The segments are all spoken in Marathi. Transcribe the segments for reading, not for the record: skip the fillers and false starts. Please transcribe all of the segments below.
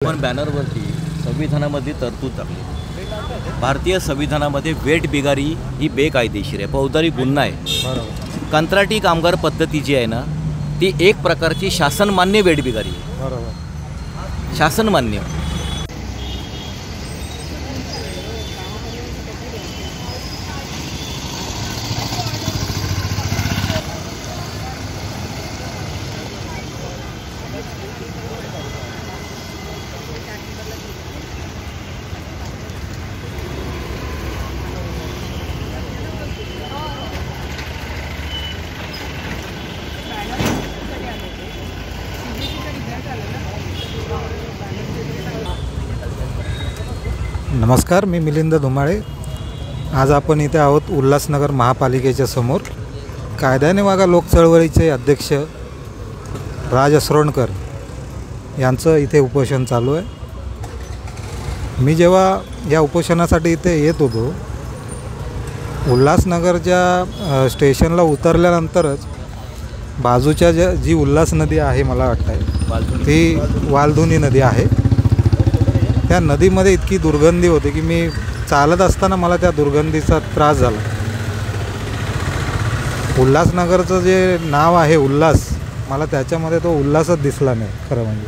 पण बॅनरवरती संविधानामध्ये तरतूद टाकली। भारतीय संविधानामध्ये वेट बिगारी ही बेकायदेशीर आहे, फौजदारी गुन्हा आहे। कंत्राटी कामगार पद्धती जी आहे ना, ती एक प्रकारची शासनमान्य वेट बिगारी आहे। शासनमान्य नमस्कार, मी मिलिंद धुमाळे। आज आपण इथे आहोत उल्हासनगर महापालिकेच्या समोर। कायद्याने वागा लोक चळवळीचे अध्यक्ष राज असरोणकर यांचं इथे उपोषण चालू आहे। मी जेव्हा या उपोषणासाठी इथे येत होतो, उल्हासनगरच्या स्टेशनला उतरल्यानंतरच बाजूच्या जी उल्हास नदी आहे, मला वाटतं ती वालधुनी नदी आहे, त्या नदीमध्ये इतकी दुर्गंधी होती की मी चालत असताना मला त्या दुर्गंधीचा त्रास झाला। उल्हासनगरचं जे नाव आहे उल्हास, मला त्याच्यामध्ये तो उल्हासच दिसला नाही खरं म्हणजे।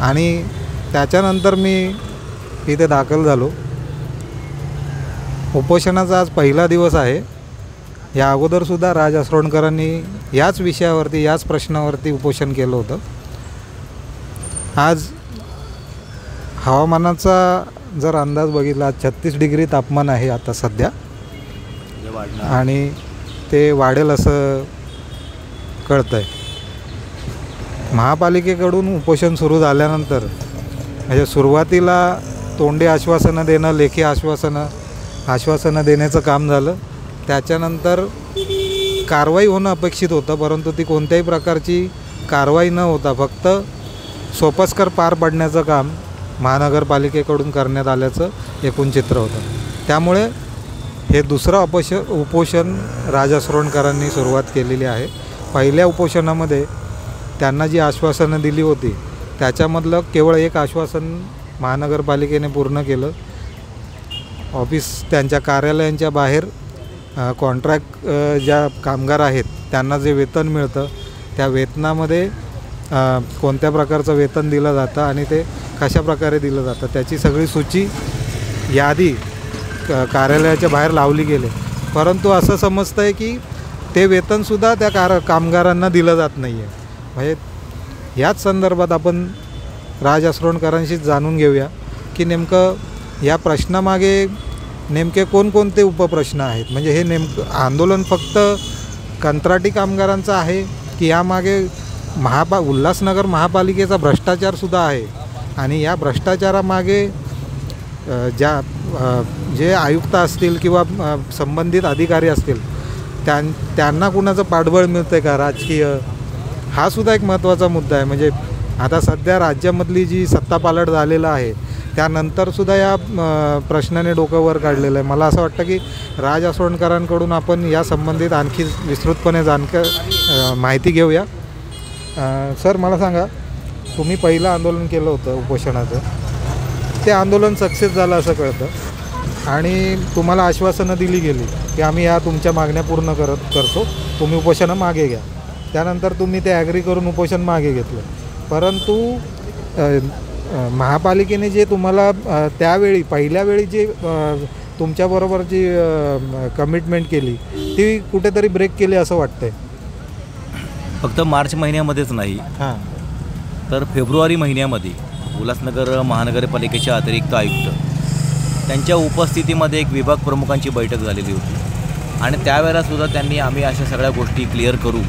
आणि त्याच्यानंतर मी इथे दाखल झालो। उपोषणाचा आज पहिला दिवस आहे। या अगोदरसुद्धा राज असरोणकरांनी याच विषयावरती, याच प्रश्नावरती उपोषण केलं होतं। आज हवामानाचा जर अंदाज बघितला, 36 डिग्री तापमान आहे आता सध्या, आणि ते वाढेल असं कळतं आहे। महापालिकेकडून उपोषण सुरू झाल्यानंतर म्हणजे सुरुवातीला तोंडी आश्वासनं देणं, लेखी आश्वासनं देण्याचं काम झालं। त्याच्यानंतर कारवाई होणं अपेक्षित होतं, परंतु ती कोणत्याही प्रकारची कारवाई न होता फक्त सोपस्कर पार पाडण्याचं काम महानगरपालिकेकडून करण्यात आल्याचं एकूण चित्र होतं। त्यामुळे हे दुसरं उपोषण राज असरोणकरांनी सुरुवात केलेली आहे। पहिल्या उपोषणामध्ये त्यांना जी आश्वासनं दिली होती त्याच्यामधलं केवळ एक आश्वासन महानगरपालिकेने पूर्ण केलं। त्यांच्या कार्यालयांच्या बाहेर कॉन्ट्रॅक्ट ज्या कामगार आहेत त्यांना जे वेतन मिळतं, त्या वेतनामध्ये कोणत्या प्रकारचं वेतन दिलं जातं आणि ते कशा प्रकारे दिलं जातं त्याची सगळी सूची, यादी कार्यालयाच्या बाहेर लावली गेली। परंतु असं समजतं आहे की ते वेतनसुद्धा त्या कामगारांना दिलं जात नाही आहे। म्हणजे याच संदर्भात आपण राज असरोणकरांशी जाणून घेऊया की नेमकं या प्रश्नामागे नेमके कोणकोणते उपप्रश्न आहेत। म्हणजे हे नेमकं आंदोलन फक्त कंत्राटी कामगारांचं आहे की यामागे उल्हासनगर महापालिकेचा भ्रष्टाचारसुद्धा आहे, आणि या भ्रष्टाचारामागे जे आयुक्त असतील किंवा संबंधित अधिकारी असतील त्यांना कुणाचं पाठबळ मिळतं आहे का राजकीय, हा सुद्धा एक महत्त्वाचा मुद्दा आहे। म्हणजे आता सध्या राज्यामधली जी सत्तापालट झालेलं आहे त्यानंतरसुद्धा या प्रश्नाने डोकं वर काढलेलं आहे। मला असं वाटतं की राज असरोणकरांकडून आपण या संबंधित आणखी विस्तृतपणे माहिती घेऊया। सर, मला सांगा, तुम्ही पहिलं आंदोलन केलं होतं उपोषणाचं, ते आंदोलन सक्सेस झालं असं कळतं आणि तुम्हाला आश्वासनं दिली गेली की आम्ही या तुमच्या मागण्या पूर्ण करतो, तुम्ही उपोषणं मागे घ्या। त्यानंतर तुम्ही ते ॲग्री करून उपोषण मागे घेतलं, परंतु महापालिकेने जे तुम्हाला त्यावेळी पहिल्या वेळी जे तुमच्याबरोबर जी कमिटमेंट केली ती कुठेतरी ब्रेक केली असं वाटतंय। फक्त मार्च महिन्यामध्येच नाही, तर फेब्रुवारी महिन्यामध्ये उल्हासनगर महानगरपालिकेचे अतिरिक्त आयुक्त त्यांच्या उपस्थितीमध्ये एक विभाग प्रमुखांची बैठक झालेली होती, आणि त्यावेळेलासुद्धा त्यांनी आम्ही अशा सगळ्या गोष्टी क्लिअर करू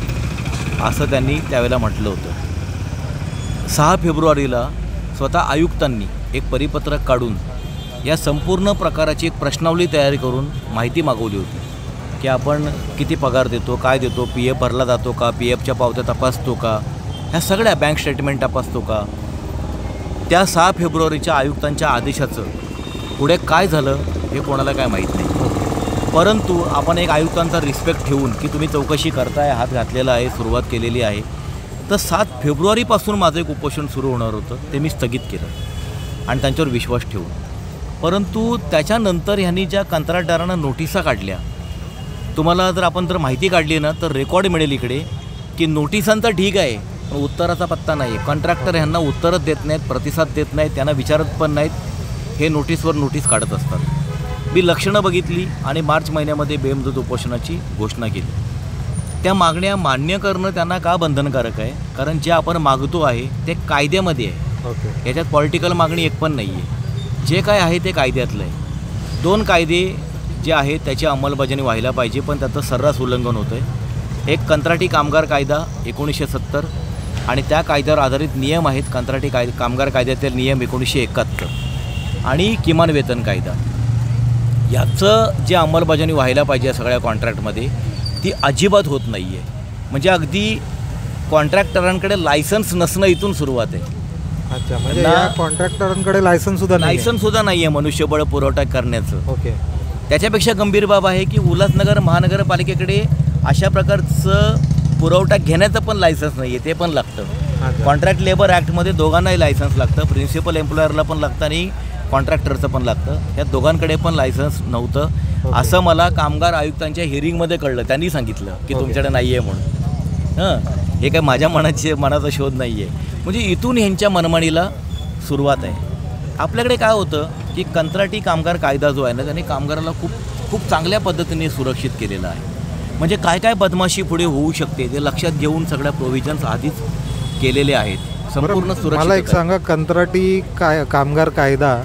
असं त्यांनी त्यावेळेला म्हटलं होतं। 6 फेब्रुवारीला स्वतः आयुक्तांनी एक परिपत्रक काढून या संपूर्ण प्रकाराची एक प्रश्नावली तयारी करून माहिती मागवली होती की आपण किती पगार देतो, काय देतो, PF भरला जातो का, PFच्या पावत्या तपासतो का, ह्या सगळ्या बँक स्टेटमेंट तपासतो का। त्या 6 फेब्रुवारीच्या आयुक्तांच्या आदेशाचं पुढे काय झालं हे कोणाला काय माहीत नाही, परंतु आपण एक आयुक्तांचा रिस्पेक्ट ठेवून की तुम्ही चौकशी करताय, हात घातलेला आहे, सुरुवात केलेली आहे, तर 7 फेब्रुवारीपासून माझं एक उपोषण सुरू होणार होतं, ते मी स्थगित केलं आणि त्यांच्यावर विश्वास ठेवून. परंतु त्याच्यानंतर ह्यांनी ज्या कंत्राटदारांना नोटिसा काढल्या, तुम्हाला जर आपण माहिती काढली ना तर रेकॉर्ड मिळेल इकडे की नोटिसांचा ठीक आहे पण उत्तराचा पत्ता नाही. कॉन्ट्रॅक्टर ह्यांना उत्तरच देत नाहीत, प्रतिसाद देत नाहीत, त्यांना विचारत पण नाहीत, हे नोटीसवर नोटीस काढत असतात. मी लक्षणं बघितली आणि मार्च महिन्यामध्ये बेमुदत उपोषणाची घोषणा केली. त्या मागण्या मान्य करणं त्यांना का बंधनकारक आहे? कारण जे आपण मागतो आहे ते कायद्यामध्ये आहे. याच्यात पॉलिटिकल मागणी एक पण नाही आहे. जे काय आहे ते कायद्यातलं आहे. 2 कायदे जे आहेत त्याची अंमलबजावणी व्हायला पाहिजे, पण त्याचं सर्रास उल्लंघन होतं आहे. एक कंत्राटी कामगार कायदा 1970 आणि त्या कायद्यावर आधारित नियम आहेत कंत्राटी कामगार कायद्यातील नियम 1971 आणि किमान वेतन कायदा. याचं जे अंमलबजावणी व्हायला पाहिजे या सगळ्या कॉन्ट्रॅक्टमध्ये ती अजिबात होत नाही आहे. म्हणजे अगदी कॉन्ट्रॅक्टरांकडे लायसन्स नसणं इथून सुरुवात आहे. अच्छा, म्हणजे या कॉन्ट्रॅक्टरांकडे लायसन्ससुद्धा नाही आहे मनुष्यबळ पुरवठा करण्याचं. ओके. त्याच्यापेक्षा गंभीर बाब आहे की उल्हासनगर महानगरपालिकेकडे अशा प्रकारचं पुरवठा घेण्याचं पण लायसन्स नाही आहे, ते पण लागतं. कॉन्ट्रॅक्ट लेबर ॲक्टमध्ये दोघांनाही लायसन्स लागतं, प्रिन्सिपल एम्प्लॉयरला पण लागतं आणि कॉन्ट्रॅक्टरचं पण लागतं. या दोघांकडे पण लायसन्स नव्हतं असं मला कामगार आयुक्तांच्या हिअरिंगमध्ये कळलं. त्यांनी सांगितलं की तुमच्याकडे नाही आहे म्हणून. हे काय माझ्या मनाचा शोध नाही आहे. म्हणजे इथून ह्यांच्या मनमानीला सुरुवात आहे. आपल्याकडे काय होतं की कंत्राटी कामगार कायदा जो आहे ना त्याने कामगाराला खूप चांगल्या पद्धतीने सुरक्षित केलेला आहे. म्हणजे काय काय बदमाशी पुढे होऊ शकते ते लक्षात घेऊन सगळ्या प्रोव्हिजन्स आधीच केलेले आहेत. संपूर्ण सुरक्षित. मला एक सांगा, कंत्राटी कामगार कायदा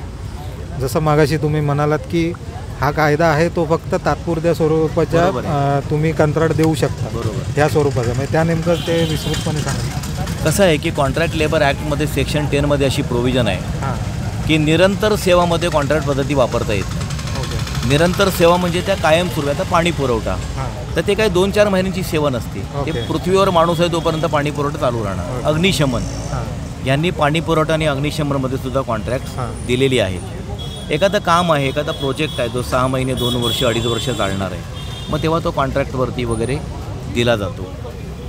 जसं मागाशी तुम्ही म्हणालात की हा कायदा आहे तो फक्त तात्पुरत्या स्वरूपाच्या तुम्ही कंत्राट देऊ शकता. बरोबर. त्या स्वरूपाचं म्हणजे त्या नेमकं ते विस्तृतपणे सांगा. कसं आहे की कॉन्ट्रॅक्ट लेबर ॲक्टमध्ये सेक्शन 10मध्ये अशी प्रोव्हिजन आहे की निरंतर सेवामध्ये कॉन्ट्रॅक्ट पद्धती वापरता येत नाही. निरंतर सेवा म्हणजे त्या कायम सुरू आहे. आता पाणी पुरवठा तर ते काही 2-4 महिन्यांची सेवा नसते. ते पृथ्वीवर माणूस आहे तोपर्यंत पाणी पुरवठा चालू राहणार. अग्निशमन यांनी पाणी पुरवठा आणि अग्निशमनमध्ये सुद्धा कॉन्ट्रॅक्ट दिलेली आहेत. एखादं काम आहे, एखादा प्रोजेक्ट आहे जो 6 महिने 2 वर्ष 2.5 वर्ष चालणार आहे, मग तेव्हा तो कॉन्ट्रॅक्टवरती वगैरे दिला जातो.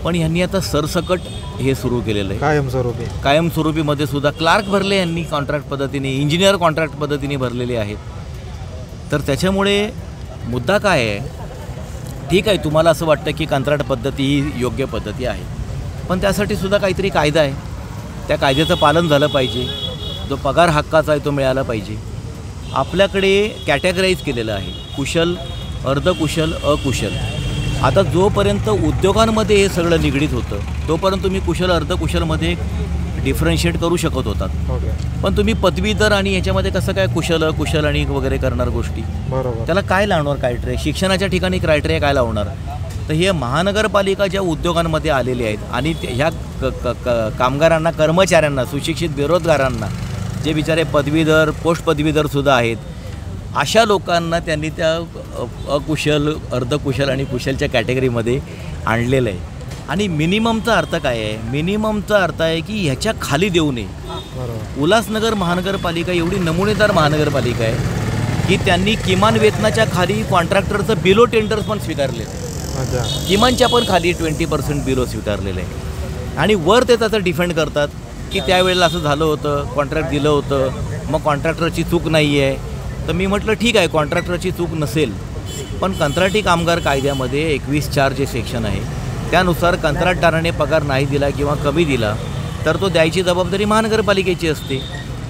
पण यांनी आता सरसकट हे सुरू केलेलं आहे. कायमस्वरूपीमध्ये सुद्धा क्लार्क भरले यांनी कॉन्ट्रॅक्ट पद्धतीने, इंजिनियर कॉन्ट्रॅक्ट पद्धतीने भरलेले आहेत. तर त्याच्यामुळे मुद्दा काय आहे, ठीक आहे तुम्हाला असं वाटतं की कंत्राट पद्धती ही योग्य पद्धती आहे, पण त्यासाठी सुद्धा काहीतरी कायदा आहे. त्या कायद्याचं पालन झालं पाहिजे. जो पगार हक्काचा आहे तो मिळाला पाहिजे. आपल्याकडे कॅटेगराईज केलेलं आहे कुशल, अर्धकुशल, अकुशल. आता जोपर्यंत उद्योगांमध्ये हे सगळं निगडीत होतं तोपर्यंत तुम्ही कुशल अर्धकुशलमध्ये डिफरन्शिएट करू शकत होतात. पण तुम्ही पदवीधर आणि याच्यामध्ये कसं काय कुशल अकुशल आणि वगैरे करणार गोष्टी? बरोबर. त्याला काय लावणार क्रायटेरिया? शिक्षणाच्या ठिकाणी क्रायटेरिया काय लावणार? तर हे महानगरपालिका ज्या उद्योगांमध्ये आलेले आहेत आणि ह्या कामगारांना, कर्मचाऱ्यांना, सुशिक्षित बेरोजगारांना, जे बिचारे पदवीधर पोस्ट पदवीधरसुद्धा आहेत, अशा लोकांना त्यांनी त्या अकुशल, अर्धकुशल आणि कुशलच्या कॅटेगरीमध्ये आणलेलं आहे. आणि मिनिममचा अर्थ काय आहे? मिनिममचा अर्थ आहे की ह्याच्या खाली देऊ नये. उल्हासनगर महानगरपालिका एवढी नमुनेदार महानगरपालिका आहे की त्यांनी किमान वेतनाच्या खाली कॉन्ट्रॅक्टरचं बिलो टेंडर्स पण स्वीकारले. किमानच्या पण खाली 20% बिलो स्वीकारलेलं आहे. आणि वर ते त्याचं डिफेंड करतात की त्यावेळेला असं झालं होतं, कॉन्ट्रॅक्ट दिलं होतं, मग कॉन्ट्रॅक्टरची चूक नाही आहे. तर मी म्हटलं ठीक आहे, कॉन्ट्रॅक्टरची चूक नसेल, पण कंत्राटी कामगार कायद्यामध्ये 21(4) जे सेक्शन आहे त्यानुसार कंत्राटदाराने पगार नाही दिला किंवा कमी दिला तर तो द्यायची जबाबदारी महानगरपालिकेची असते.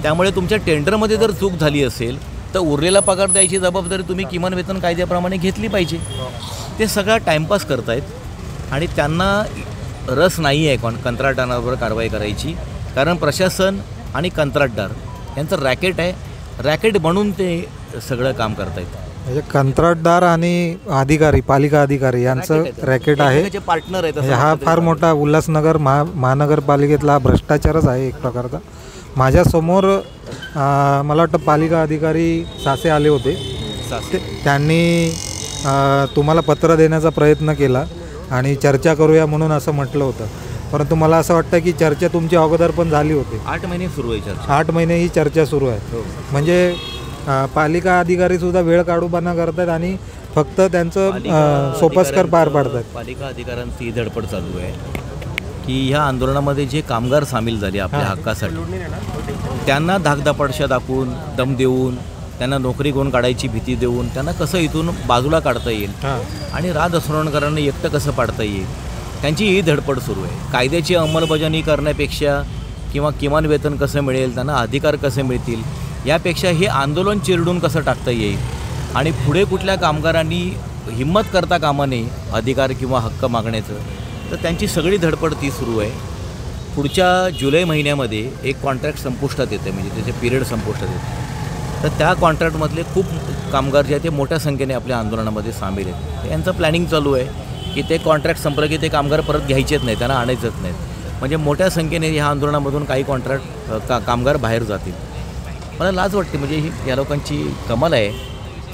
त्यामुळे तुमच्या टेंडरमध्ये जर चूक झाली असेल तर उरलेला पगार द्यायची जबाबदारी तुम्ही किमान वेतन कायद्याप्रमाणे घेतली पाहिजे. ते सगळा टाईमपास करतायत आणि त्यांना रस नाही आहे कंत्राटदारावर कारवाई करायची. कारण प्रशासन आणि कंत्राटदार यांचं रॅकेट आहे. रॅकेट बनून ते सगळं काम करतायत. म्हणजे कंत्राटदार आणि अधिकारी, पालिका अधिकारी यांचं रॅकेट आहे. पार्टनर आहे. हा फार मोठा उल्हासनगर महानगरपालिकेतला हा भ्रष्टाचारच आहे एक प्रकारचा. माझ्यासमोर मला वाटतं पालिका अधिकारी सासे आले होते. त्यांनी तुम्हाला पत्र देण्याचा प्रयत्न केला आणि चर्चा करूया म्हणून असं म्हटलं होतं. परंतु मला असं वाटतं की चर्चा तुमची अगोदर पण झाली होती. 8 महिने सुरू आहे चर्चा. 8 महिने ही चर्चा सुरू आहे. म्हणजे पालिका अधिकारीसुद्धा वेळ काढूपणा करतात आणि फक्त त्यांचं सोपस्कर पार पाडतात. पालिका अधिकाऱ्यांची धडपड चालू आहे की ह्या आंदोलनामध्ये जे कामगार सामील झाले आपल्या हक्कासाठी, त्यांना धाकधपाडशा दाखवून, दम देऊन, त्यांना नोकरी घेऊन काढायची भीती देऊन त्यांना कसं इथून बाजूला काढता येईल आणि राजहंस्फोटकरांना एकटं कसं पाडता येईल, त्यांची ही धडपड सुरू आहे. कायद्याची अंमलबजावणी करण्यापेक्षा किंवा किमान वेतन कसं मिळेल, त्यांना अधिकार कसे मिळतील, यापेक्षा हे आंदोलन चिरडून कसं टाकता येईल आणि पुढे कुठल्या कामगारांनी हिंमत करता कामा नये अधिकार किंवा हक्क मागण्याचं, तर त्यांची सगळी धडपड ती सुरू आहे. पुढच्या जुलै महिन्यामध्ये एक कॉन्ट्रॅक्ट संपुष्टात येते, म्हणजे त्याचे पिरियड संपुष्टात येते. तर त्या कॉन्ट्रॅक्टमधले खूप कामगार जे आहेत ते मोठ्या संख्येने आपल्या आंदोलनामध्ये सामील आहेत. यांचं प्लॅनिंग चालू आहे की ते कॉन्ट्रॅक्ट संपलं की ते कामगार परत घ्यायचेच नाही, त्यांना आणायचंच नाहीत. म्हणजे मोठ्या संख्येने ह्या आंदोलनामधून काही कामगार बाहेर जातील. मला लाज वाटते, म्हणजे ही या लोकांची कमाल आहे.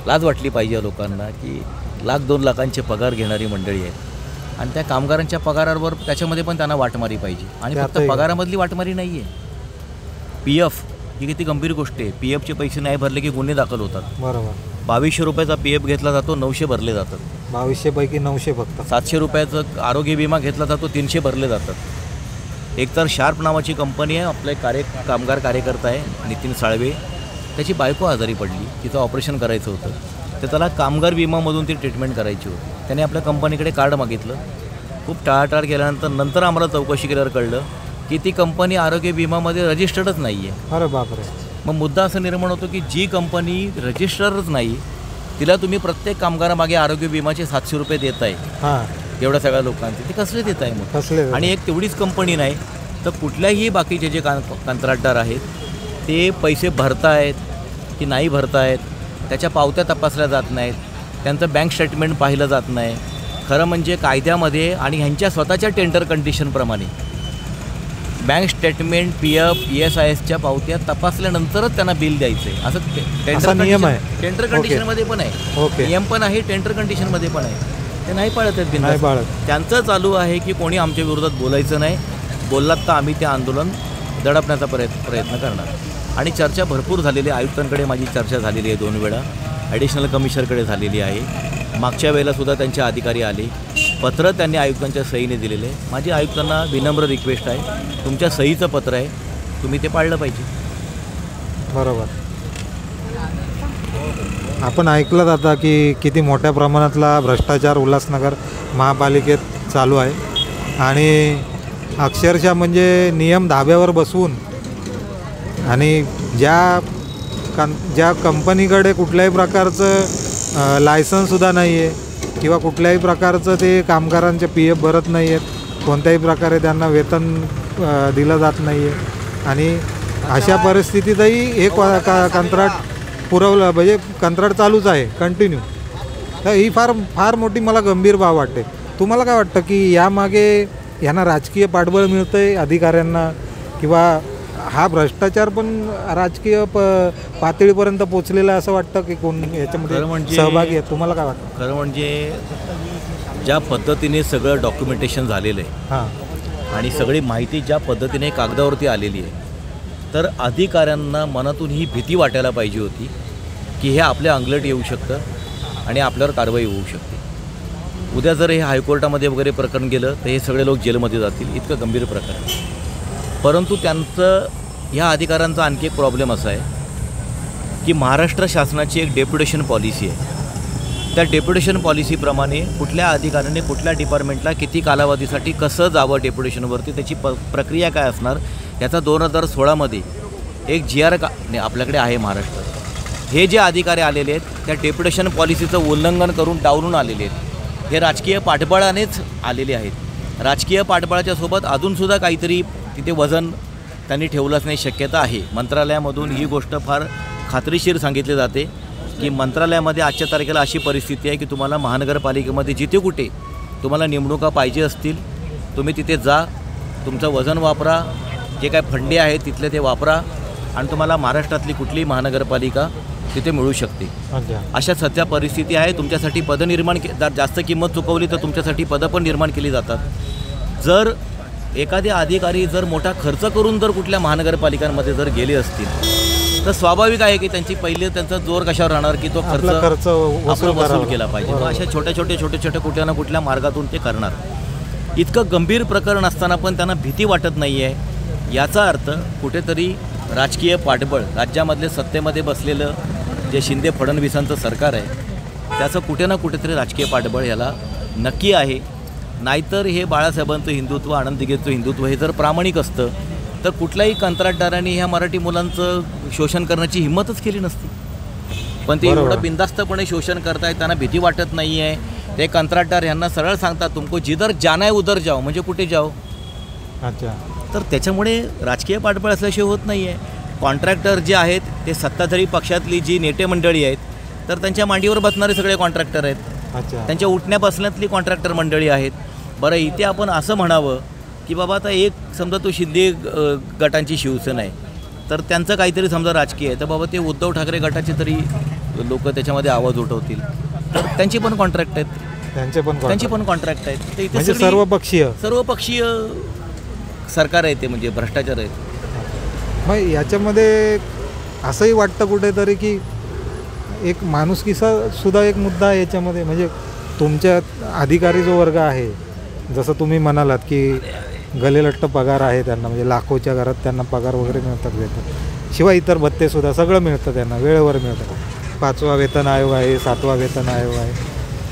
लाज वाटली पाहिजे या लोकांना की 1,00,000-2 लाखांचे पगार घेणारी मंडळी आहेत आणि त्या कामगारांच्या पगारावर त्याच्यामध्ये पण त्यांना वाटमारी पाहिजे. आणि फक्त पगारामधली वाटमारी नाही आहे, PF ही किती गंभीर गोष्ट आहे. PFचे पैसे नाही भरले की गुन्हे दाखल होतात. बरोबर. 2200 रुपयाचा PF घेतला जातो, 900 भरले जातात. 2200 पैकी 900 फक्त. 700 रुपयाचं आरोग्य विमा घेतला जातो, 300 भरले जातात. एकतर शार्प नावाची कंपनी आहे, आपले कामगार कार्यकर्ता आहे नितीन साळवे, त्याची बायको आजारी पडली, तिचं ऑपरेशन करायचं होतं, तर त्याला कामगार विमामधून ती ट्रीटमेंट करायची होती. त्याने आपल्या कंपनीकडे कार्ड मागितलं. खूप टाळाटाळ केल्यानंतर नंतर आम्हाला चौकशी केल्यावर कळलं की ती कंपनी आरोग्य विमामध्ये रजिस्टर्डच नाही आहे. अरे बापरे. मग मुद्दा असं निर्माण होतो की जी कंपनी रजिस्टरच नाही तिला तुम्ही प्रत्येक कामगारामागे आरोग्य विमाचे 700 रुपये देत आहे एवढ्या सगळ्या लोकांचे, ते कसले देत आहे मग? कसले? आणि एक तेवढीच कंपनी नाही तर कुठल्याही बाकीचे जे कंत्राटदार आहेत ते पैसे भरतायत की नाही भरतायत, त्याच्या पावत्या तपासल्या जात नाहीत, त्यांचं बँक स्टेटमेंट पाहिलं जात नाही. खरं म्हणजे कायद्यामध्ये आणि ह्यांच्या स्वतःच्या टेंडर कंडिशनप्रमाणे बँक स्टेटमेंट, PF, ESISच्या पावत्या तपासल्यानंतरच त्यांना बिल द्यायचं आहे, असं टेंडर नियम आहे. टेंडर कंडिशनमध्ये पण आहे, नियम पण आहे, टेंडर कंडिशनमध्ये पण आहे. ते नाही पाळत आहेत बिल. त्यांचं चालू आहे की कोणी आमच्या विरोधात बोलायचं नाही, बोललात तर आम्ही ते आंदोलन दडपण्याचा प्रयत्न करणार. आणि चर्चा भरपूर झालेली आहे. आयुक्तांकडे माझी चर्चा झालेली आहे 2 वेळा, ॲडिशनल कमिशनरकडे झालेली आहे. मागच्या वेळेलासुद्धा त्यांचे अधिकारी आले, पत्र त्यांनी आयुक्तांच्या सहीने दिलेलं आहे. माझी आयुक्तांना विनम्र रिक्वेस्ट आहे, तुमच्या सहीचं पत्र आहे, तुम्ही ते पाळलं पाहिजे. बरोबर. आपण ऐकलं जातं की किती मोठ्या प्रमाणातला भ्रष्टाचार उल्हासनगर महापालिकेत चालू आहे आणि अक्षरशः म्हणजे नियम धाब्यावर बसवून आणि ज्या कंपनीकडे कुठल्याही प्रकारचं लायसन्ससुद्धा नाही आहे किंवा कुठल्याही प्रकारचं ते कामगारांचे PF भरत नाही आहेत, कोणत्याही प्रकारे त्यांना वेतन दिलं जात नाही आहे आणि अशा परिस्थितीतही हे कंत्राट पुरवलं, म्हणजे कंत्राट चालूच आहे कंटिन्यू. तर ही फार मोठी मला गंभीर बाब वाटते. तुम्हाला काय वाटतं की यामागे यांना राजकीय पाठबळ मिळतं आहे अधिकाऱ्यांना, किंवा हा भ्रष्टाचार पण राजकीय पातळीपर्यंत पोचलेला असं वाटतं की कोण याच्यामध्ये सहभागी आहे? तुम्हाला काय वाटतं? खरं म्हणजे ज्या पद्धतीने सगळं डॉक्युमेंटेशन झालेलं आहे आणि सगळी माहिती ज्या पद्धतीने कागदावरती आलेली आहे, तर अधिकाऱ्यांना मनातून ही भीती वाटायला पाहिजे होती की हे आपल्या अंगलट येऊ शकतं आणि आपल्यावर कारवाई होऊ शकते. उद्या जर हे हायकोर्टामध्ये वगैरे प्रकरण गेलं तर हे सगळे लोक जेलमध्ये जातील, इतकं गंभीर प्रकरण. परंतु त्यांचं ह्या अधिकाऱ्यांचा आणखी एक प्रॉब्लेम असा आहे की महाराष्ट्र शासनाची एक डेप्युटेशन पॉलिसी आहे. त्या डेप्युटेशन पॉलिसीप्रमाणे कुठल्या अधिकाऱ्याने कुठल्या डिपार्टमेंटला किती कालावधीसाठी कसं जावं डेप्युटेशनवरती, त्याची प्रक्रिया काय असणार, याचा 2016मध्ये एक GR आपल्याकडे आहे महाराष्ट्रात. हे जे अधिकारी आलेले आहेत त्या डेप्युटेशन पॉलिसीचं उल्लंघन करून डावलून आलेले आहेत. हे राजकीय पाठबळानेच आलेले आहेत. राजकीय पाठबळाच्या सोबत अजूनसुद्धा काहीतरी तिथे वजन त्यांनी ठेवलं असण्याची शक्यता आहे. मंत्रालयामधून ही गोष्ट फार खात्रीशीर सांगितली जाते की मंत्रालयामध्ये आजच्या तारखेला अशी परिस्थिती आहे की तुम्हाला महानगरपालिकेमध्ये जिथे कुठे तुम्हाला नेमणुका पाहिजे असतील तुम्ही तिथे जा, तुमचं वजन वापरा, जे काय फंडे आहेत तिथले ते वापरा आणि तुम्हाला महाराष्ट्रातली कुठलीही महानगरपालिका तिथे मिळू शकते. अशा सध्या परिस्थिती आहे. तुमच्यासाठी पदं निर्माण जास्त किंमत चुकवली तर तुमच्यासाठी पदं पण निर्माण केली जातात. जर एखादे अधिकारी जर मोठा खर्च करून जर कुठल्या महानगरपालिकांमध्ये जर गेले असतील तर स्वाभाविक आहे की त्यांचा जोर कशावर राहणार की तो खर्च वसूल केला पाहिजे. अशा छोट्या कुठल्या ना कुठल्या मार्गातून ते करणार. इतकं गंभीर प्रकरण असताना पण त्यांना भीती वाटत नाही आहे. याचा अर्थ कुठेतरी राजकीय पाठबळ, राज्यामधले सत्तेमध्ये बसलेलं जे शिंदे फडणवीसांचं सरकार आहे त्याचं कुठे ना कुठेतरी राजकीय पाठबळ याला नक्की आहे. नाहीतर हे बाळासाहेबांचं हिंदुत्व, आनंद दिघेचं हिंदुत्व हे जर प्रामाणिक असतं तर कुठल्याही कंत्राटदारांनी ह्या मराठी मुलांचं शोषण करण्याची हिंमतच केली नसती. पण ते एवढं बिनधास्तपणे शोषण करतायत, त्यांना भीती वाटत नाही आहे. ते कंत्राटदार यांना सरळ सांगतात तुमको जिधर जाना है उधर जाओ, म्हणजे कुठे जाओ. अच्छा. तर त्याच्यामुळे राजकीय पाठबळ असल्याशिवाय होत नाही आहे. कॉन्ट्रॅक्टर जे आहेत ते सत्ताधारी पक्षातली जी नेते मंडळी आहेत तर त्यांच्या मांडीवर बसणारे सगळे कॉन्ट्रॅक्टर आहेत. अच्छा. त्यांच्या उठण्या बसण्यातली कॉन्ट्रॅक्टर मंडळी आहेत. बरं, इथे आपण असं म्हणावं की बाबा आता एक समजा तो शिंदे गटांची शिवसेना आहे तर त्यांचं काहीतरी समजा राजकीय आहे तर बाबा ते उद्धव ठाकरे गटाचे तरी लोक त्याच्यामध्ये आवाज उठवतील तर त्यांची पण कॉन्ट्रॅक्ट आहेत, त्यांची पण कॉन्ट्रॅक्ट आहेत. तर इथे म्हणजे सर्वपक्षीय सरकार आहे ते, म्हणजे भ्रष्टाचार आहेत. मग याच्यामध्ये असंही वाटतं कुठेतरी की एक माणुसकीचा सुद्धा एक मुद्दा आहे याच्यामध्ये. म्हणजे तुमच्या अधिकारी जो वर्ग आहे, जसं तुम्ही म्हणालात की गलेलट्ट पगार आहे त्यांना, म्हणजे लाखोच्या घरात त्यांना पगार वगैरे मिळतात, शिवाय इतर भत्तेसुद्धा सगळं मिळतं त्यांना, वेळेवर मिळतं. 5वा वेतन आयोग आहे, 7वा वेतन आयोग आहे.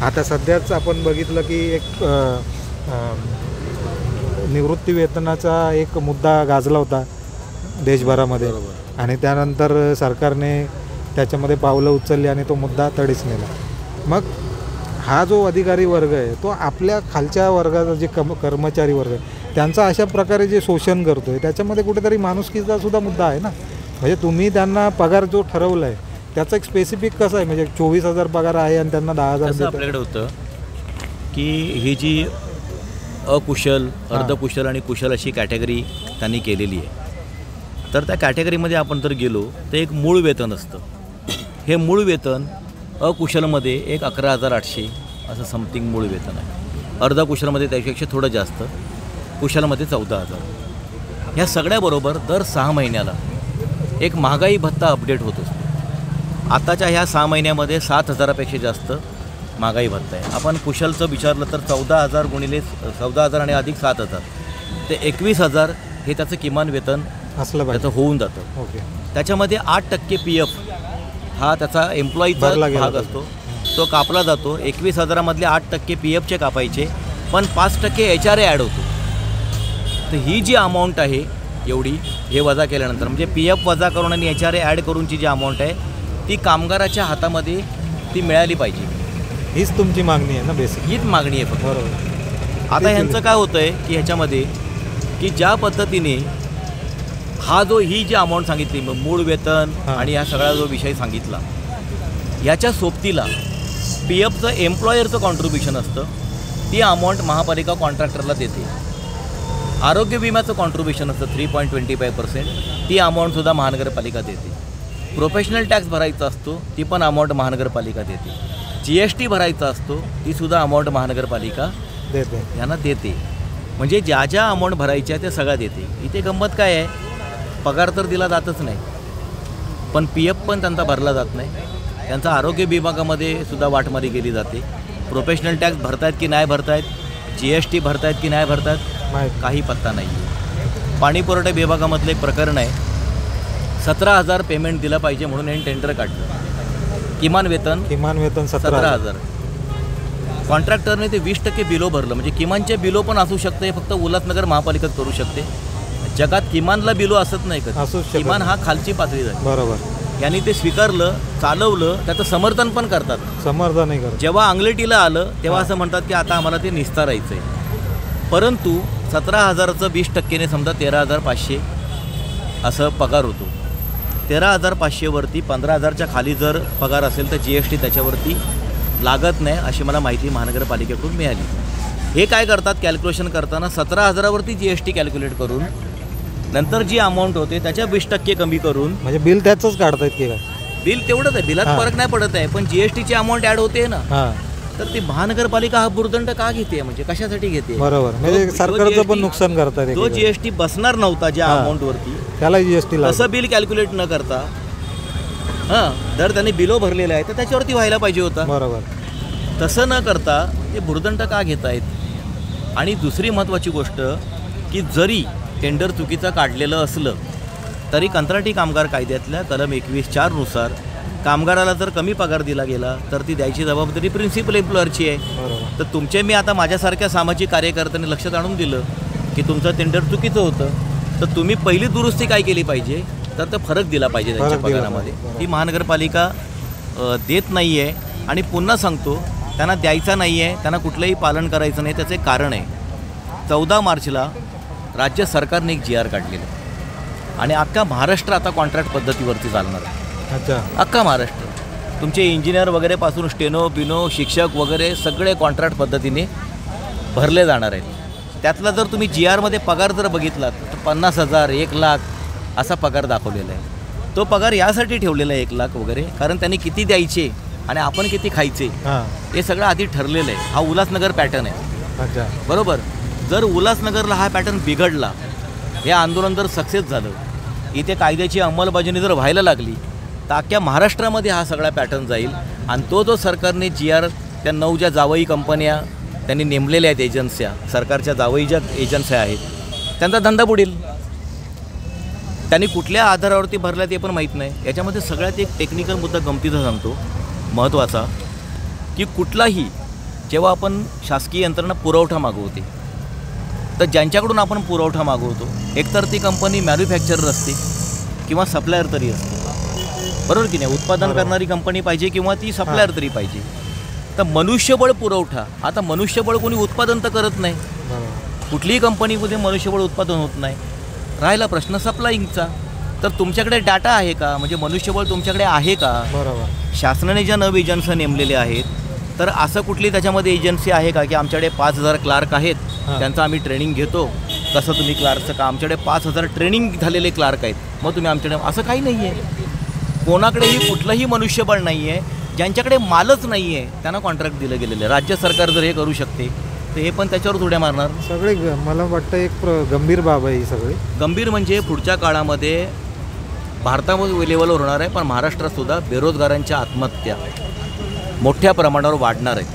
आता सध्याच आपण बघितलं की एक निवृत्ती वेतनाचा एक मुद्दा गाजला होता देशभरामध्ये आणि त्यानंतर सरकारने त्याच्यामध्ये पावलं उचलली आणि तो मुद्दा तडीस नेला. मग हा जो अधिकारी वर्ग आहे तो आपल्या खालच्या वर्गाचा जे कर्मचारी वर्ग आहे त्यांचा अशा प्रकारे जे शोषण करतो आहे त्याच्यामध्ये कुठेतरी माणुसकीचा सुद्धा मुद्दा आहे ना. म्हणजे तुम्ही त्यांना पगार जो ठरवला आहे त्याचं एक स्पेसिफिक कसं आहे, म्हणजे 24,000 पगार आहे आणि त्यांना 10,000 आपल्याकडे होतं की ही जी अकुशल, अर्धकुशल आणि कुशल अशी कॅटेगरी त्यांनी केलेली आहे. तर त्या कॅटेगरीमध्ये आपण जर गेलो तर एक मूळ वेतन असतं. हे मूळ वेतन अकुशलमध्ये एक 11,800 असं समथिंग मूळ वेतन आहे. अर्धकुशलमध्ये त्यापेक्षा थोडं जास्त, कुशलमध्ये 14,000. ह्या सगळ्याबरोबर दर 6 महिन्याला एक महागाई भत्ता अपडेट होत असतो. आताच्या ह्या 6 महिन्यामध्ये 7,000पेक्षा जास्त महागाई भत्ता आहे. आपण कुशलचं विचारलं तर 14,000 गुणिले 14,000 आणि अधिक 7,000 ते 21,000 हे त्याचं किमान वेतन असलं त्याचं होऊन जातं. ओके. त्याच्यामध्ये 8% PF हा त्याचा एम्प्लॉईचा भाग असतो, तो कापला जातो. 21,000मधले 8% PFचे कापायचे, पण 5% HRA ॲड होतो. तर ही जी अमाऊंट आहे एवढी हे वजा केल्यानंतर, म्हणजे PF वजा करून आणि HRA ॲड करूनची जी अमाऊंट आहे ती कामगाराच्या हातामध्ये ती मिळाली पाहिजे. हीच तुमची मागणी आहे ना बेसिक? हीच मागणी आहे फक्त. बरोबर. आता ह्यांचं काय होतं आहे की ह्याच्यामध्ये की ज्या पद्धतीने ही जी अमाऊंट सांगितली मूळ वेतन आणि हा सगळा जो विषय सांगितला याच्या सोबतीला PFचं एम्प्लॉयरचं कॉन्ट्रीब्युशन असतं, ती अमाऊंट महापालिका कॉन्ट्रॅक्टरला देते. आरोग्य विम्याचं कॉन्ट्रीब्युशन असतं 3.25%, ती अमाऊंटसुद्धा महानगरपालिका देते. प्रोफेशनल टॅक्स भरायचा असतो, ती पण अमाऊंट महानगरपालिका देते. GST भरायचा असतो, तीसुद्धा अमाऊंट महानगरपालिका देते, यांना देते. म्हणजे ज्या ज्या अमाऊंट भरायच्या त्या सगळ्या देते. इथे गंमत काय आहे, पगार तर दिला जातच नाही, पण PF पण त्यांचा भरला जात नाही. त्यांचा आरोग्य विभागामध्ये सुद्धा वाटमारी केली जाते. प्रोफेशनल टॅक्स भरतायत की नाही भरतायत, GST भरतायत की नाही भरतायत, काही पत्ता नाही. पाणी पुरवठा विभागामधलं एक प्रकरण आहे, 17,000 पेमेंट दिलं पाहिजे म्हणून यांनी टेंडर काढलं. किमान वेतन 17,000. कॉन्ट्रॅक्टरने ते 20% बिलो भरलं. म्हणजे किमानचे बिलो पण असू शकते, फक्त उल्हासनगर महापालिकाच करू शकते. जगात किमानला बिलो असत नाही का, किमान हा खालची पातळी आहे. बरोबर. यांनी ते स्वीकारलं, चालवलं, त्याचं समर्थन पण करतात. समर्थन करतात. जेव्हा अंगलटीला आलं तेव्हा असं म्हणतात की आता आम्हाला ते निस्तारायचं आहे. परंतु 17,000चं 20%ने समजा 13,500 असं पगार होतो. 13,500वरती 15,000च्या खाली जर पगार असेल तर GST त्याच्यावरती लागत नाही अशी मला माहिती महानगरपालिकेकडून मिळाली. हे काय करतात कॅल्क्युलेशन करताना 17,000वरती GST कॅल्क्युलेट करून नंतर जी अमाऊंट होते त्याच्या 20% कमी करून, म्हणजे बिल त्याचंच काढतायत की काय? बिल तेवढंच आहे, बिलात फरक नाही पडत आहे, पण GSTची अमाऊंट ॲड होते ना. तर ती महानगरपालिका हा भुर्दंड का घेते, म्हणजे कशासाठी घेते? बरोबर. म्हणजे सरकारचं पण नुकसान करतात. जो GST बसणार नव्हता ज्या अमाऊंटवरती त्याला GST असं बिल कॅल्क्युलेट न करता जर त्यांनी बिलो भरलेलं आहे तर त्याच्यावरती व्हायला पाहिजे होता. बरोबर. तसं न करता ते भुर्दंड का घेत आहेत आणि दुसरी महत्त्वाची गोष्ट की जरी टेंडर चुकीचं काढलेलं असलं तरी कंत्राटी कामगार कायद्यातल्या कलम 21(4) नुसार कामगाराला जर कमी पगार दिला गेला तर ती द्यायची जबाबदारी प्रिन्सिपल एम्प्लॉयरची आहे. तर तुमचे मी आता माझ्यासारख्या सामाजिक कार्यकर्त्यांनी लक्षात आणून दिलं की तुमचं टेंडर चुकीचं होतं, तर तुम्ही पहिली दुरुस्ती काय केली पाहिजे तर तो फरक दिला पाहिजे त्यांच्या पगारामध्ये. ती महानगरपालिका देत नाही आहे. आणि पुन्हा सांगतो, त्यांना द्यायचा नाही आहे, त्यांना कुठलंही पालन करायचं नाही. त्याचं एक कारण आहे, 14 मार्चला राज्य सरकारने एक GR काढलेलं आणि अख्खा महाराष्ट्र आता कॉन्ट्रॅक्ट पद्धतीवरती चालणार आहे. अच्छा. अख्खा महाराष्ट्र, तुमचे इंजिनियर वगैरेपासून स्टेनो बिनो शिक्षक वगैरे सगळे कॉन्ट्रॅक्ट पद्धतीने भरले जाणार आहेत. त्यातला जर तुम्ही GRमध्ये पगार जर बघितलात तर 50,000 1,00,000 असा पगार दाखवलेला आहे. तो पगार यासाठी ठेवलेला आहे 1,00,000 वगैरे, कारण त्यांनी किती द्यायचे आणि आपण किती खायचे हे सगळं आधी ठरलेलं आहे. हा उल्हासनगर पॅटर्न आहे. अच्छा. बरोबर. जर उल्हासनगरला हा पॅटर्न बिघडला, हे आंदोलन जर सक्सेस झालं, इथे कायद्याची अंमलबजावणी जर व्हायला लागली तर अख्ख्या महाराष्ट्रामध्ये हा सगळा पॅटर्न जाईल. आणि तो जो सरकारने GR त्या 9 ज्या जावई कंपन्या त्यांनी नेमलेल्या आहेत, एजन्स्या, सरकारच्या जावई ज्या एजन्स्या आहेत, त्यांचा धंदा बुडेल. त्यांनी कुठल्या आधारावरती भरला ते पण माहीत नाही. याच्यामध्ये सगळ्यात एक टेक्निकल मुद्दा गमतीचा सांगतो, महत्त्वाचा, की कुठलाही जेव्हा आपण शासकीय यंत्रणा पुरवठा मागवते तर ज्यांच्याकडून आपण पुरवठा मागवतो एकतर ती कंपनी मॅन्युफॅक्चरर असते किंवा सप्लायर तरी असते. बरोबर की नाही? उत्पादन करणारी कंपनी पाहिजे किंवा ती सप्लायर तरी पाहिजे. तर मनुष्यबळ पुरवठा, आता मनुष्यबळ कोणी उत्पादन तर करत नाही, कुठलीही कंपनीमध्ये मनुष्यबळ उत्पादन होत नाही. राहिला प्रश्न सप्लाईंगचा, तर तुमच्याकडे डाटा आहे का, म्हणजे मनुष्यबळ तुमच्याकडे आहे का? बरोबर. शासनाने ज्या 9 एजन्सी नेमलेल्या आहेत, तर असं कुठली त्याच्यामध्ये एजन्सी आहे का की आमच्याकडे 5,000 क्लार्क आहेत, त्यांचं आम्ही ट्रेनिंग घेतो, कसं तुम्ही क्लार्कचं का, आमच्याकडे 5,000 ट्रेनिंग झालेले क्लार्क आहेत, मग तुम्ही आमच्याकडे, असं काही नाही आहे. कोणाकडेही कुठलंही मनुष्यबळ नाही आहे. ज्यांच्याकडे मालच नाही आहे त्यांना कॉन्ट्रॅक्ट दिलं गेलेलं आहे. राज्य सरकार जर हे करू शकते तर हे पण त्याच्यावर उड्या मारणार. सगळे मला वाटतं एक गंभीर बाब आहे ही सगळी. गंभीर म्हणजे पुढच्या काळामध्ये भारतामध्ये लेवलवर होणार आहे, पण महाराष्ट्रातसुद्धा बेरोजगारांच्या आत्महत्या मोठ्या प्रमाणावर वाढणार आहे.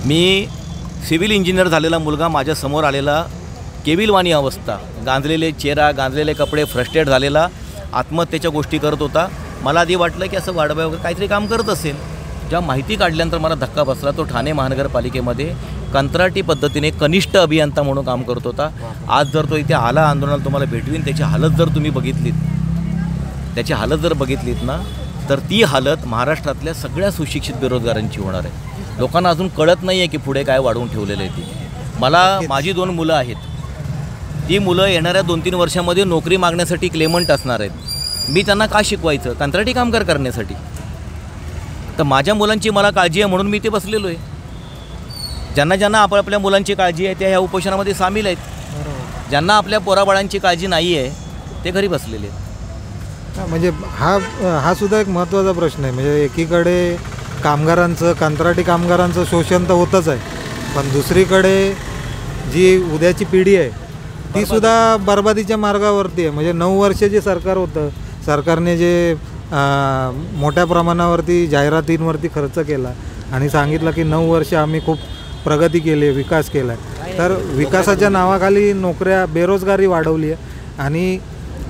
मी सिव्हिल इंजिनियर झालेला मुलगा, माझ्यासमोर आलेला केविलवाणी अवस्था, गांजलेले चेहरा, गांजलेले कपडे, फ्रस्ट्रेट झालेला, आत्महत्येच्या गोष्टी करत होता. मला आधी वाटलं की असं वाढवाय वगैरे काहीतरी काम करत असेल. जेव्हा माहिती काढल्यानंतर मला धक्का बसला, तो ठाणे महानगरपालिकेमध्ये कंत्राटी पद्धतीने कनिष्ठ अभियंता म्हणून काम करत होता. आज जर तो इथे आला आंदोलनाला, तुम्हाला भेटवीन, त्याची हालत जर तुम्ही बघितलीत ना, तर ती हालत महाराष्ट्रातल्या सगळ्या सुशिक्षित बेरोजगारांची होणार आहे. लोकांना अजून कळत नाही आहे की पुढे काय वाढवून ठेवलेलं आहे ती. मला माझी 2 मुलं आहेत, ती मुलं येणाऱ्या 2-3 वर्षामध्ये नोकरी मागण्यासाठी क्लेमंट असणार आहेत. मी त्यांना का शिकवायचं? कंत्राटी कामगार करण्यासाठी. तर माझ्या मुलांची मला काळजी आहे म्हणून मी ते बसलेलो आहे. ज्यांना ज्यांना आपापल्या मुलांची काळजी आहे त्या ह्या उपोषणामध्ये सामील आहेत. ज्यांना आपल्या पोराबाळांची काळजी नाही आहे ते घरी बसलेले आहेत. म्हणजे हा सुद्धा एक महत्त्वाचा प्रश्न आहे. म्हणजे एकीकडे कंत्राटी कामगारांचं शोषण तर होतच आहे, पण दुसरीकडे जी उद्याची पिढी आहे ती सुद्धा बर्बादीच्या मार्गावरती आहे. म्हणजे 9 वर्ष जे सरकार होतं, सरकारने जे मोठ्या प्रमाणावरती जाहिरातींवरती खर्च केला आणि सांगितलं की 9 वर्ष आम्ही खूप प्रगती केली आहे, विकास केला आहे, तर विकासाच्या नावाखाली नोकऱ्या, बेरोजगारी वाढवली आहे आणि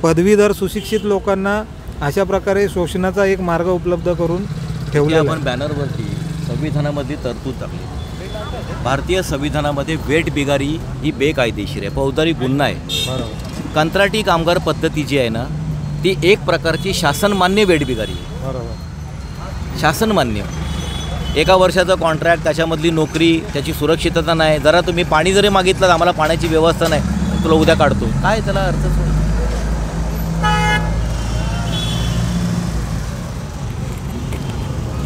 पदवीधर सुशिक्षित लोकांना अशा प्रकारे शोषणाचा एक मार्ग उपलब्ध करून ठेवले. आपण बॅनरवरती संविधानामध्ये तरतूद टाकली. भारतीय संविधानामध्ये वेठबिगारी ही बेकायदेशीर आहे, फौजदारी गुन्हा आहे. बरोबर. कंत्राटी कामगार पद्धती जी आहे ना, ती एक प्रकारची शासनमान्य वेठबिगारी आहे. बरोबर. शासनमान्य 1 वर्षाचा कॉन्ट्रॅक्ट, त्याच्यामधली नोकरी, त्याची सुरक्षितता नाही. जरा तुम्ही पाणी जरी मागितलं, आम्हाला पाण्याची व्यवस्था नाही, तुला उद्या काढतो, काय त्याला अर्थच नाही.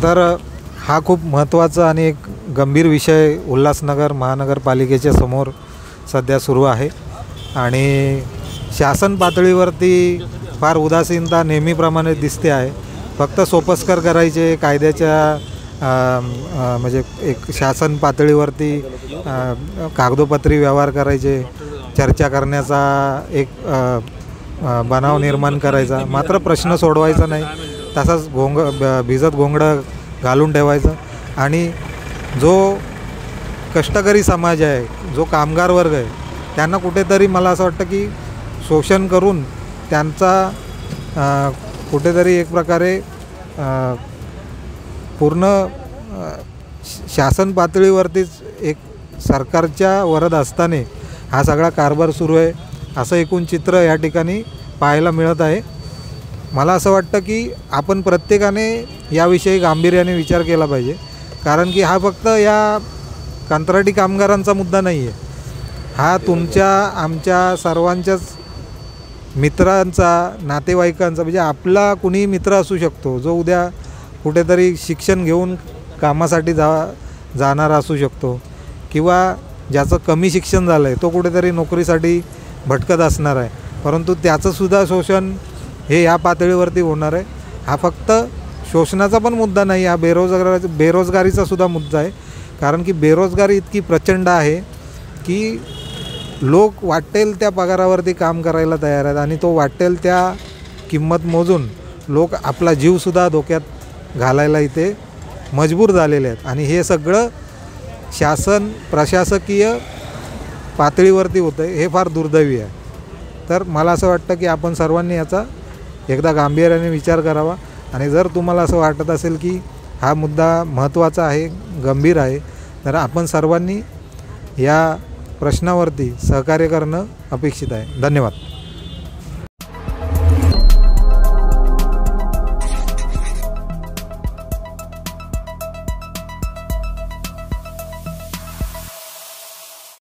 तर हा खूप महत्त्वाचा आणि एक गंभीर विषय उल्हासनगर महानगरपालिकेच्या समोर सध्या सुरू आहे आणि शासन पातळीवरती फार उदासीनता नेहमीप्रमाणे दिसते आहे. फक्त सोपस्कर करायचे कायद्याच्या म्हणजे एक शासन पातळीवरती कागदोपत्री व्यवहार करायचे, चर्चा करण्याचा एक बनाव निर्माण करायचा, मात्र प्रश्न सोडवायचा नाही, तसाच भिजत घोंगडं घालून ठेवायचं आणि जो कष्टकरी समाज आहे, जो कामगार वर्ग आहे, त्यांना कुठेतरी मला असं वाटतं की शोषण करून त्यांचा कुठेतरी एक प्रकारे पूर्ण शासन पातळीवरतीच एक सरकारच्या वरद असताना हा सगळा कारभार सुरू आहे, असं एकूण चित्र या ठिकाणी पाहायला मिळत आहे. मला असं वाटतं की आपण प्रत्येकाने याविषयी गांभीर्याने विचार केला पाहिजे, कारण की हा फक्त या कंत्राटी कामगारांचा मुद्दा नाही आहे, हा तुमच्या आमच्या सर्वांच्याच मित्रांचा, नातेवाईकांचा, म्हणजे आपला कुणी मित्र असू शकतो जो उद्या कुठेतरी शिक्षण घेऊन कामासाठी जाणारा असू शकतो, किंवा ज्याचं कमी शिक्षण झालं आहे तो कुठेतरी नोकरीसाठी भटकत असणार आहे, परंतु त्याचंसुद्धा शोषण हे या पातळीवरती होणार आहे. हा फक्त शोषणाचा पण मुद्दा नाही, हा बेरोजगारीचा सुद्धा मुद्दा आहे. कारण की बेरोजगारी इतकी प्रचंड आहे की लोक वाटेल त्या पगारावरती काम करायला तयार आहेत, आणि तो वाटेल त्या किंमत मोजून लोक आपला जीवसुद्धा धोक्यात घालायला इथे मजबूर झालेले आहेत. आणि हे सगळं शासन प्रशासकीय पातळीवरती होतं आहे, हे फार दुर्दैवी आहे. तर मला असं वाटतं की आपण सर्वांनी याचा एकदा गांभीर्याने विचार करावा, आणि जर तुम्हाला असं वाटत असेल की हा मुद्दा महत्त्वाचा आहे, गंभीर आहे, तर आपण सर्वांनी या प्रश्नावरती सहकार्य करणं अपेक्षित आहे. धन्यवाद.